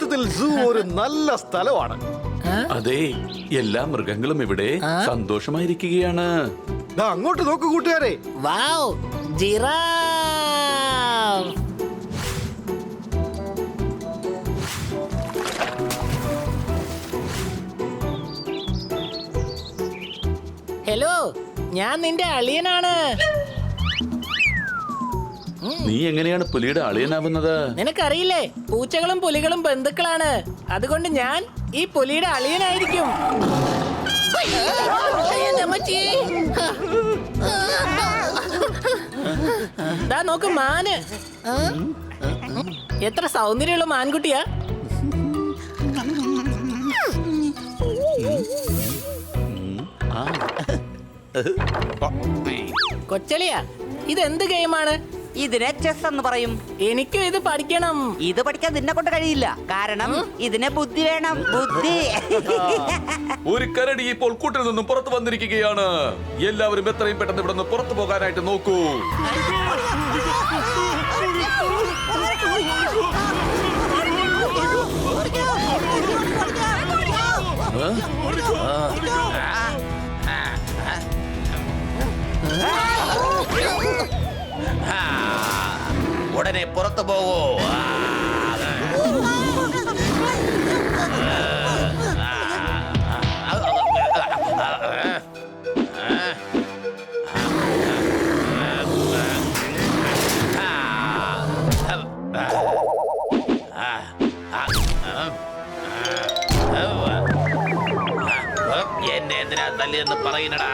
സത്യത്തിൽ സൂ ഒരു നല്ല സ്ഥലമാണ്. അതെ, എല്ലാ മൃഗങ്ങളും ഇവിടെ സന്തോഷമായിരിക്കുകയാണ്. ദാ അങ്ങോട്ട് നോക്കൂ കൂട്ടുകാരെ. Wow, giraffe. ഹലോ, ഞാൻ നിന്റെ അളിയനാണ്. നീ എങ്ങനെയാണ് പുലിയുടെ അളിയനാവുന്നത്? നിനക്കറിയില്ലേ, പൂച്ചകളും പുലികളും ബന്ധുക്കളാണ്. അതുകൊണ്ട് ഞാൻ ഈ പുലിയുടെ അളിയനായിരിക്കും. ദാ നോക്ക്, മാന്. എത്ര സൗന്ദര്യമുള്ള മാൻകുട്ടിയാ. കൊച്ചളിയാ, ഇതെന്ത് ഗെയിമാണ്? ഇതിനെ ചെസ് എന്ന് പറയും. എനിക്കും ഇത് പഠിക്കണം. ഇത് പഠിക്കാൻ നിന്നെ കൊണ്ട് കഴിയില്ല, കാരണം ഇതിനെ ബുദ്ധി വേണം. ബുദ്ധി. ഒരു കരടി ഇപ്പോൾ കൂട്ടിൽ നിന്നും പുറത്തു വന്നിരിക്കുകയാണ്. എല്ലാവരും എത്രയും പെട്ടെന്ന് ഇവിടെ നിന്ന് പുറത്തു പോകാനായിട്ട് നോക്കൂ. ഉടനെ പുറത്തു പോകൂ. എന്നെ എന്തിനാ തല്ലിയെന്ന് പറയുന്നടാ.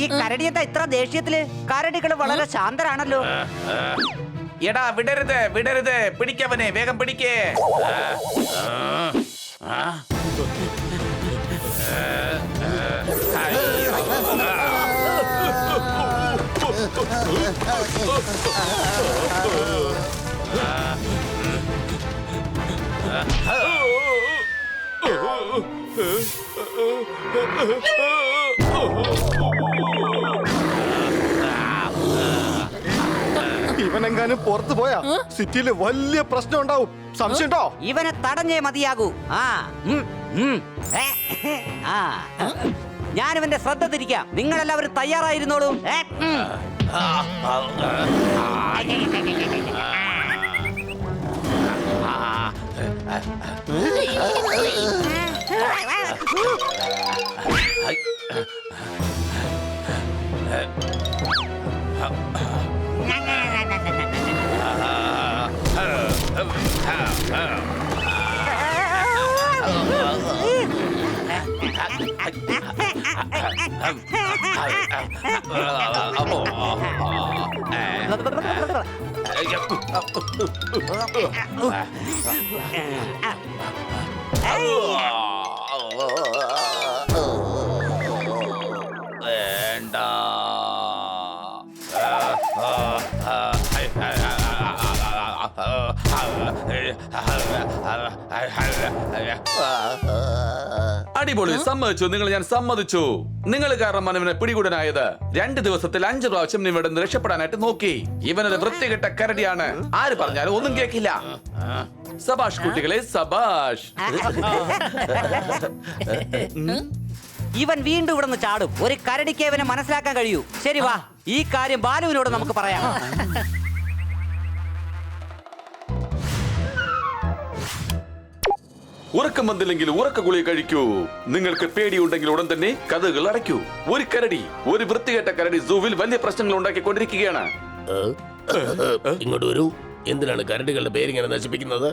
ഈ കരടിയെന്താ ഇത്ര ദേഷ്യത്തില്? കരടികൾ വളരെ ശാന്തരാണല്ലോ. എടാ, വിടരുത് വിടരുത്, പിടിക്കവനെ, വേഗം പിടിക്കേ. ഇവനെങ്ങാനും പുറത്തു പോയാ സിറ്റിയില് വലിയ പ്രശ്നം ഉണ്ടാവും. സംശയമുണ്ടോ? ഇവനെ തടഞ്ഞേ മതിയാകൂ. ഞാൻ ഇവന്റെ ശ്രദ്ധ തിരിക്കാം. നിങ്ങളെല്ലാവരും തയ്യാറായിരുന്നോളൂ. വേണ്ട. അടിപൊളി, സമ്മതിച്ചു. ഞാൻ സമ്മതിച്ചു. നിങ്ങൾ കാരണമാണ് ഇവനെ പിടികൂടനായത്. 2 ദിവസത്തിൽ 5 പ്രാവശ്യം ഇവിടെ നിന്ന് രക്ഷപ്പെടാനായിട്ട് നോക്കി. ഇവനൊരു വൃത്തികെട്ട കരടിയാണ്. ആര് പറഞ്ഞാലും ഒന്നും കേൾക്കില്ല. സബാഷ് കുട്ടികളെ, സബാഷ്. ഇവൻ വീണ്ടും ഇവിടെ നിന്ന് ചാടും. ഒരു കരടിക്ക് ഇവനെ മനസ്സിലാക്കാൻ കഴിയൂ. ശരി, വാ, ഈ കാര്യം ബാലുവിനോട് നമുക്ക് പറയാം. ഉറക്കം വന്നില്ലെങ്കിൽ ഉറക്ക ഗുളിക കഴിക്കൂ. നിങ്ങൾക്ക് പേടിയുണ്ടെങ്കിൽ ഉടൻ തന്നെ കഥകൾ അടയ്ക്കൂ. ഒരു കരടി, ഒരു വൃത്തികെട്ട കരടി സൂവിൽ വലിയ പ്രശ്നങ്ങൾ ഉണ്ടാക്കിക്കൊണ്ടിരിക്കുകയാണ്. ഇങ്ങോട്ട് വരൂ. എന്തിനാണ് കരടികളുടെ പേരിങ്ങനെ നശിപ്പിക്കുന്നത്?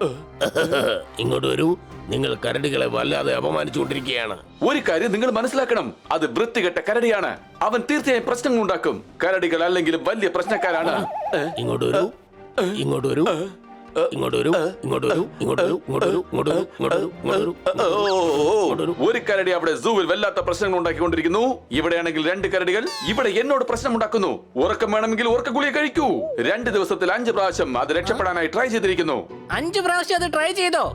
ഇങ്ങോട്ട് വരൂ. നിങ്ങൾ കരടികളെ വല്ലാതെ അപമാനിച്ചുകൊണ്ടിരിക്കുകയാണ്. ഒരു കാര്യം നിങ്ങൾ മനസ്സിലാക്കണം, അത് വൃത്തികെട്ട കരടിയാണ്. അവൻ തീർച്ചയായും പ്രശ്നങ്ങൾ ഉണ്ടാക്കും. കരടികൾ അല്ലെങ്കിലും വലിയ പ്രശ്നക്കാരാണ്. ഇങ്ങോട്ട് വരൂ. ഇങ്ങോട്ട് വരൂ. ഇങ്ങോട്ട് വരൂ. ഇങ്ങോട്ട് വരൂ. ഇങ്ങോട്ട് വരൂ. ഇങ്ങോട്ട് വരൂ. ഇങ്ങോട്ട് വരൂ. ഇങ്ങോട്ട് വരൂ. ഇങ്ങോട്ട് വരൂ. ഒരു കരടി അവിടെ സൂവിൽ വല്ലാത്ത പ്രശ്നങ്ങൾ ഉണ്ടാക്കിക്കൊണ്ടിരിക്കുന്നു. ഇവിടെയാണെങ്കിൽ 2 കരടികൾ ഇവിടെ എന്നോട് പ്രശ്നം ഉണ്ടാക്കുന്നു. ഉറക്കം വേണമെങ്കിൽ ഉറക്ക ഗുളിക കഴിക്കൂ. 2 ദിവസത്തിൽ 5 പ്രാവശ്യം അത് രക്ഷപ്പെടാനായി ട്രൈ ചെയ്തിരിക്കുന്നു. 5 പ്രാവശ്യം അത് ട്രൈ ചെയ്തോ?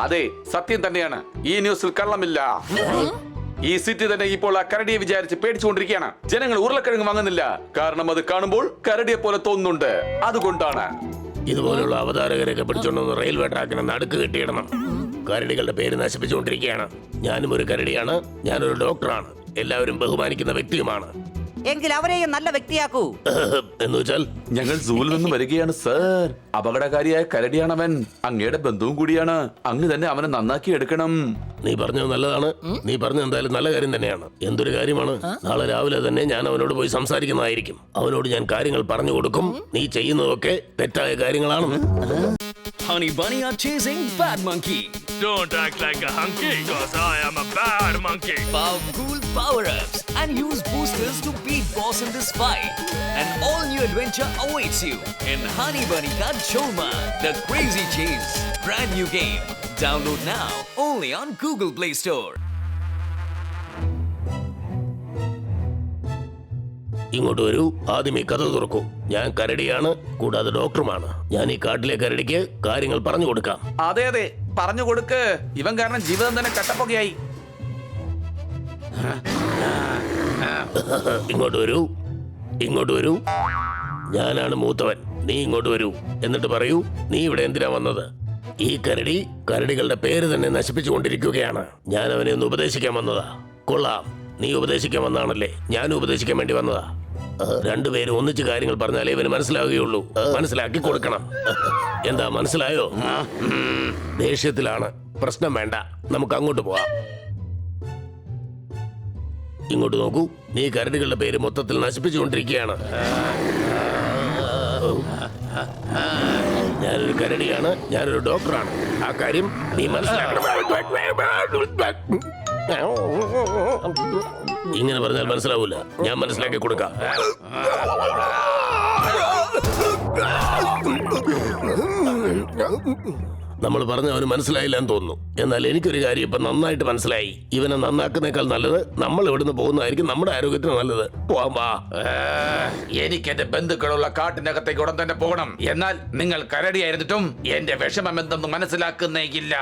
അതെ, സത്യം തന്നെയാണ്. ഈ ന്യൂസിൽ കള്ളമില്ല. ഈ സിറ്റി തന്നെ ഇപ്പോൾ ആ കരടിയെ വിചാരിച്ച് പേടിച്ചുകൊണ്ടിരിക്കുകയാണ്. ജനങ്ങൾ ഉരുളക്കിഴങ്ങ് വാങ്ങുന്നില്ല, കാരണം അത് കാണുമ്പോൾ കരടിയെ പോലെ തോന്നുന്നുണ്ട്. അതുകൊണ്ടാണ് ഇതുപോലുള്ള അവതാരകരെയൊക്കെ പിടിച്ചോണ്ടൊന്ന് റെയിൽവേ ട്രാക്കിന് നടുക്ക് കെട്ടിയിടണം. കരടികളുടെ പേര് നശിപ്പിച്ചുകൊണ്ടിരിക്കുകയാണ്. ഞാനും ഒരു കരടിയാണ്, ഞാനൊരു ഡോക്ടറാണ്, എല്ലാവരും ബഹുമാനിക്കുന്ന വ്യക്തിയുമാണ്. എങ്കിൽ അവരെയും നല്ല വ്യക്തിയാക്കൂ. എന്ന് വെച്ചാൽ ഞങ്ങൾ സൂവിൽ നിന്ന് വരികയാണ് സർ. അപകടകാരിയായ കരടിയാണവൻ, അങ്ങയുടെ ബന്ധുവും കൂടിയാണ്. അങ്ങ് തന്നെ അവനെ നന്നാക്കി എടുക്കണം. നീ പറഞ്ഞത് നല്ലതാണ്. നീ പറഞ്ഞത് എന്തായാലും നല്ല കാര്യം തന്നെയാണ്. എന്തൊരു കാര്യമാണ്. നാളെ രാവിലെ തന്നെ ഞാൻ അവനോട് പോയി സംസാരിക്കുന്നതായിരിക്കും. അവനോട് ഞാൻ കാര്യങ്ങൾ പറഞ്ഞു കൊടുക്കും. നീ ചെയ്യുന്നതൊക്കെ തെറ്റായ കാര്യങ്ങളാണെന്ന്. Honey Bunny are chasing Bad Monkey. Don't act like a hunky, cause I am a bad monkey. Powerful power-ups and use boosters to beat boss in this fight. An all-new adventure awaits you in Honey Bunny Ka Choma, The Crazy Chase. Brand new game. Download now only on Google Play Store. ഇങ്ങോട്ട് വരൂ. ആദ്യം ഈ കഥ തുറക്കൂ. ഞാൻ കരടിയാണ്, കൂടാതെ ഡോക്ടറുമാണ്. ഞാൻ ഈ കാട്ടിലെ കരടിക്ക് കാര്യങ്ങൾ പറഞ്ഞു കൊടുക്കാം. അതെ അതെ, പറഞ്ഞു കൊടുക്ക്. ഇവൻ കാരണം ജീവിതം തന്നെ കട്ടപ്പൊക്കെയായി. ഇങ്ങോട്ട് വരൂ, ഇങ്ങോട്ട് വരൂ. ഞാനാണ് മൂത്തവൻ. നീ ഇങ്ങോട്ട് വരൂ. എന്നിട്ട് പറയൂ, നീ ഇവിടെ എന്തിനാ വന്നത്? ഈ കരടി കരടികളുടെ പേര് തന്നെ നശിപ്പിച്ചുകൊണ്ടിരിക്കുകയാണ്. ഞാൻ അവനെ ഒന്ന് ഉപദേശിക്കാൻ വന്നതാ. കൊള്ളാം, നീ ഉപദേശിക്കാൻ വന്നാണല്ലേ? ഞാൻ ഉപദേശിക്കാൻ വേണ്ടി വന്നതാ. രണ്ടുപേരും ഒന്നിച്ച് കാര്യങ്ങൾ പറഞ്ഞാലേ ഇവന് മനസ്സിലാവുകയുള്ളൂ. മനസ്സിലാക്കി കൊടുക്കണം. എന്താ, മനസ്സിലായോ? ദേഷ്യത്തിലാണ്. പ്രശ്നം വേണ്ട, നമുക്ക് അങ്ങോട്ട് പോവാം. ഇങ്ങോട്ട് നോക്കൂ. നീ കരടികളുടെ പേര് മൊത്തത്തിൽ നശിപ്പിച്ചുകൊണ്ടിരിക്കുകയാണ്. ഞാനൊരു കരടിയാണ്, ഞാനൊരു ഡോക്ടറാണ്. ആ കാര്യം നീ മനസ്സിലാക്കണം. ഇങ്ങനെ പറഞ്ഞാൽ മനസ്സിലാവൂല. ഞാൻ മനസ്സിലാക്കി കൊടുക്കാം. നമ്മൾ പറഞ്ഞ അവന് മനസ്സിലായില്ല എന്ന് തോന്നുന്നു. എന്നാൽ എനിക്കൊരു കാര്യം ഇപ്പൊ നന്നായിട്ട് മനസ്സിലായി. ഇവനെ നന്നാക്കുന്നേക്കാൾ നല്ലത് നമ്മൾ ഇവിടുന്ന് പോകുന്നതായിരിക്കും നമ്മുടെ ആരോഗ്യത്തിന് നല്ലത്. പോവാം, വാ. എനിക്ക് എന്റെ ബന്ധുക്കളുള്ള കാട്ടിനകത്തേക്ക് ഉടൻ തന്നെ പോകണം. എന്നാൽ നിങ്ങൾ കരടിയായിരുന്നിട്ടും എന്റെ വിഷമം എന്തെന്ന് മനസ്സിലാക്കുന്നേയില്ല.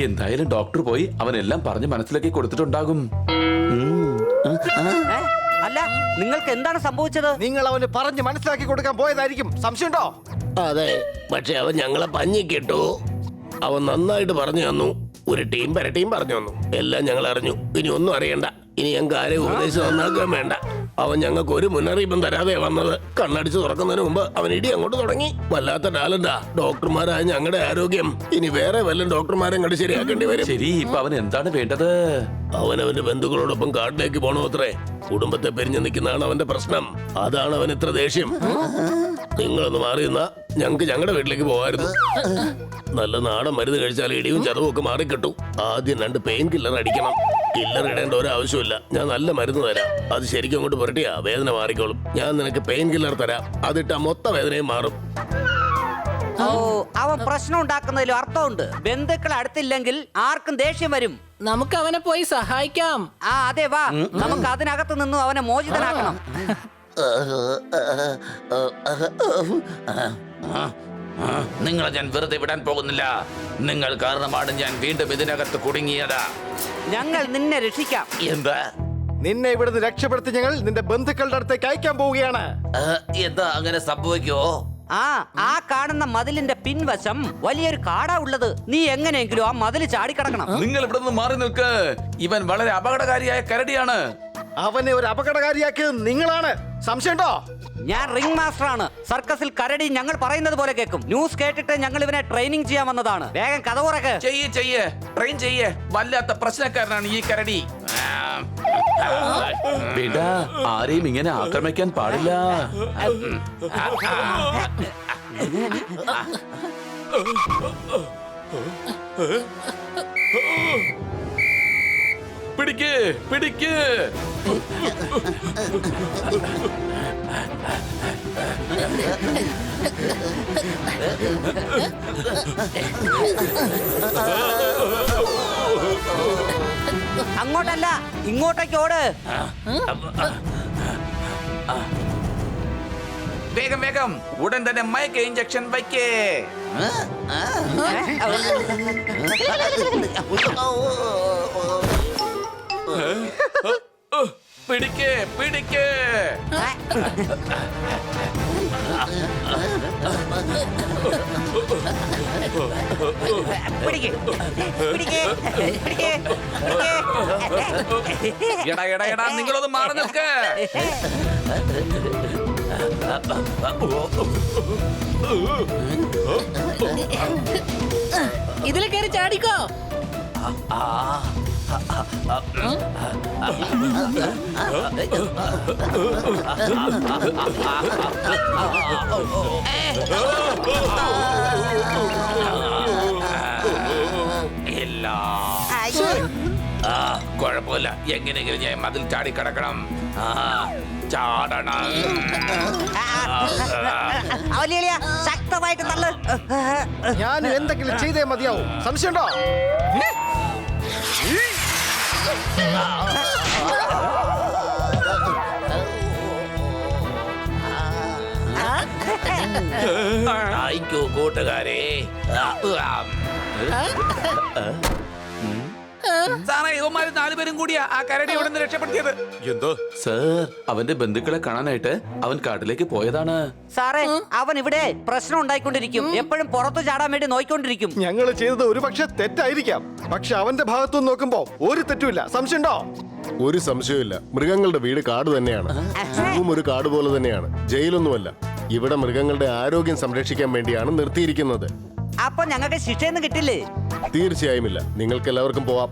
എന്തായാലും ഡോക്ടർ പോയി അവനെല്ലാം പറഞ്ഞ് മനസ്സിലാക്കി കൊടുത്തിട്ടുണ്ടാകും. അല്ല, നിങ്ങൾക്ക് എന്താണ് സംഭവിച്ചത്? നിങ്ങൾ അവന് പറഞ്ഞ് മനസ്സിലാക്കി കൊടുക്കാൻ പോയതായിരിക്കും. സംശയമുണ്ടോ? അതെ, പക്ഷെ അവൻ ഞങ്ങളെ പഞ്ഞിക്കിട്ടു. അവൻ നന്നായിട്ട് പറഞ്ഞു തന്നു. ഒരു ടീം പരട്ടിയും പറഞ്ഞു തന്നു. എല്ലാം ഞങ്ങൾ അറിഞ്ഞു. ഇനി ഒന്നും അറിയണ്ട. ഇനി ഞങ്ങൾക്ക് ആരെയും ഉപദേശിച്ച് നന്നാക്കാൻ വേണ്ട. അവൻ ഞങ്ങൾക്ക് ഒരു മുന്നറിയിപ്പും തരാതെ വന്നത്. കണ്ണടിച്ച് തുറക്കുന്നതിന് മുമ്പ് അവൻ ഇടി അങ്ങോട്ട് തുടങ്ങി. വല്ലാത്ത ടാലന്റാ. ഡോക്ടർമാരായ ഞങ്ങളുടെ ആരോഗ്യം ഇനി വേറെ വല്ല ഡോക്ടർമാരെ കണ്ട് ശരിയാക്കേണ്ടി വരും. ശരി, ഇപ്പൊ അവൻ എന്താണ് വേണ്ടത്? അവനവന്റെ ബന്ധുക്കളോടൊപ്പം കാട്ടിലേക്ക് പോണോ അത്രേ. കുടുംബത്തെ പിരിഞ്ഞു നിൽക്കുന്നതാണ് അവന്റെ പ്രശ്നം. അതാണ് അവൻ ഇത്ര ദേഷ്യം. നിങ്ങളൊന്ന് മാറി നിന്നാ ഞങ്ങൾക്ക് ഞങ്ങളുടെ വീട്ടിലേക്ക് പോകായിരുന്നു. നല്ല നാടൻ മരുന്ന് കഴിച്ചാൽ ഇടിയും ചതവും ഒക്കെ മാറിക്കിട്ടു. ആദ്യം 2 പെയിൻ കില്ലർ അടിക്കണം. കില്ലർ ഇടേണ്ട ഒരാവശ്യമില്ല. ഞാൻ നല്ല മരുന്ന് തരാം. അത് ശരിക്കും അങ്ങോട്ട് പുരട്ടിയാ വേദന മാറിക്കോളും. ഞാൻ നിനക്ക് പെയിൻ കില്ലർ തരാം. അതിട്ടാ മൊത്ത വേദനയും മാറും. ഓ, അവൻ പ്രശ്നം ഉണ്ടാക്കുന്നതിലും അർത്ഥമുണ്ട്. ബന്ധുക്കൾ അടുത്തില്ലെങ്കിൽ ആർക്കും ദേഷ്യം വരും. നമുക്ക് അവനെ പോയി സഹായിക്കാം. ആ അതെ, വാ. നമുക്ക് അതിനകത്ത് നിന്നും അവനെ മോചിതനാക്കണം. നിങ്ങളെ ഞാൻ വെറുതെ വിടാൻ പോകുന്നില്ല. നിങ്ങൾ കാരണമാണ് ഞാൻ വീണ്ടും ഇതിനകത്ത് കുടുങ്ങിയത്. ഞങ്ങൾ നിന്നെ രക്ഷിക്കാം. എന്താ? നിന്നെ ഇവിടുന്ന് രക്ഷപ്പെടുത്തി ഞങ്ങൾ നിന്റെ ബന്ധുക്കളുടെ അടുത്തേക്ക് അയക്കാൻ പോവുകയാണ്. എന്താ അങ്ങനെ സംഭവിക്കോ? ആ കാണുന്ന മതിലിന്റെ പിൻവശം വലിയൊരു കാടാ ഉള്ളത്. നീ എങ്ങനെയെങ്കിലും ആ മതിൽ ചാടിക്കടക്കണം. നിങ്ങൾ ഇവിടെ നിന്ന് മാറി നിൽക്ക്. ഇവൻ വളരെ അപകടകാരിയായ കരടിയാണ്. അവനെ ഒരു അപകടകാരിയാക്കിയത് നിങ്ങളാണ്. സംശയമുണ്ടോ? ഞാൻ റിംഗ് മാസ്റ്റർ ആണ്. സർക്കസിൽ കരടി ഞങ്ങൾ പറയുന്നത് പോലെ കേൾക്കും. ന്യൂസ് കേട്ടിട്ട് ഞങ്ങൾ ഇവനെ ട്രെയിനിങ് ചെയ്യാൻ വന്നതാണ്. വേഗം കഥ തുറക്ക്. ചെയ്യേ ട്രെയിൻ ചെയ്യേ. വല്ലാത്ത പ്രശ്നക്കാരനാണ് ഈ കരടി. ബേടാ, ആരെയും ഇങ്ങനെ ആക്രമിക്കാൻ പാടില്ല. പിടിക്ക് പിടിക്ക്. അങ്ങോട്ടല്ല, ഇങ്ങോട്ടേക്ക് ഓട്. വേഗം വേഗം ഉടൻ തന്നെ മയക്ക ഇഞ്ചക്ഷൻ വയ്ക്കേ. പിടിക്കേ പിടിക്കേ. പിടിക്ക്, പിടിക്ക്, പിടിക്ക്, പിടിക്ക്. എടാ എടാ എടാ നിങ്ങളൊന്ന് മാറി നിൽക്ക്. ഇതിൽ കയറി ചാടിക്കോ. കുഴപ്പമില്ല, എങ്ങനെയെങ്കിലും ഞാൻ മതിൽ ചാടി കിടക്കണം. ചാടണം. അവലിയ ശക്തമായിട്ട് തള്ളു. ഞാൻ എന്തെങ്കിലും ചെയ്തേ മതിയാവും. സംശയമുണ്ടോ? ആയിക്കോ കൂട്ടുകാരെ. സാറേ ഇവന്മാര് 4 പേരും കൂടിയാ ആ കരടി ഇവിടെ നിന്ന് രക്ഷപ്പെടുത്തിയത്. എന്തോ സർ, അവന്റെ ബന്ധുക്കളെ കാണാനായിട്ട് അവൻ കാട്ടിലേക്ക് പോയതാണ്. സാറേ, അവൻ ഇവിടെ പ്രശ്നം ഉണ്ടായിക്കൊണ്ടിരിക്കും. എപ്പോഴും പുറത്തു ചാടാൻ വേണ്ടി നോയിക്കൊണ്ടിരിക്കും. ഞങ്ങൾ ചെയ്തത് ഒരു പക്ഷെ തെറ്റായിരിക്കാം. പക്ഷെ അവന്റെ ഭാഗത്തുനിന്ന് നോക്കുമ്പോ ഒരു തെറ്റുമില്ല. സംശയമുണ്ടോ? ഒരു സംശയമില്ല. മൃഗങ്ങളുടെ വീട് കാട് തന്നെയാണ്. സൂവും ഒരു കാട് പോലെ തന്നെയാണ്, ജയിലൊന്നുമല്ല. ഇവിടെ മൃഗങ്ങളുടെ ആരോഗ്യം സംരക്ഷിക്കാൻ വേണ്ടിയാണ് നിർത്തിയിരിക്കുന്നത്. അപ്പൊ ഞങ്ങൾക്ക് ശിക്ഷയൊന്നും കിട്ടില്ലേ? തീർച്ചയായും ഇല്ല. നിങ്ങൾക്ക് എല്ലാവർക്കും പോവാം.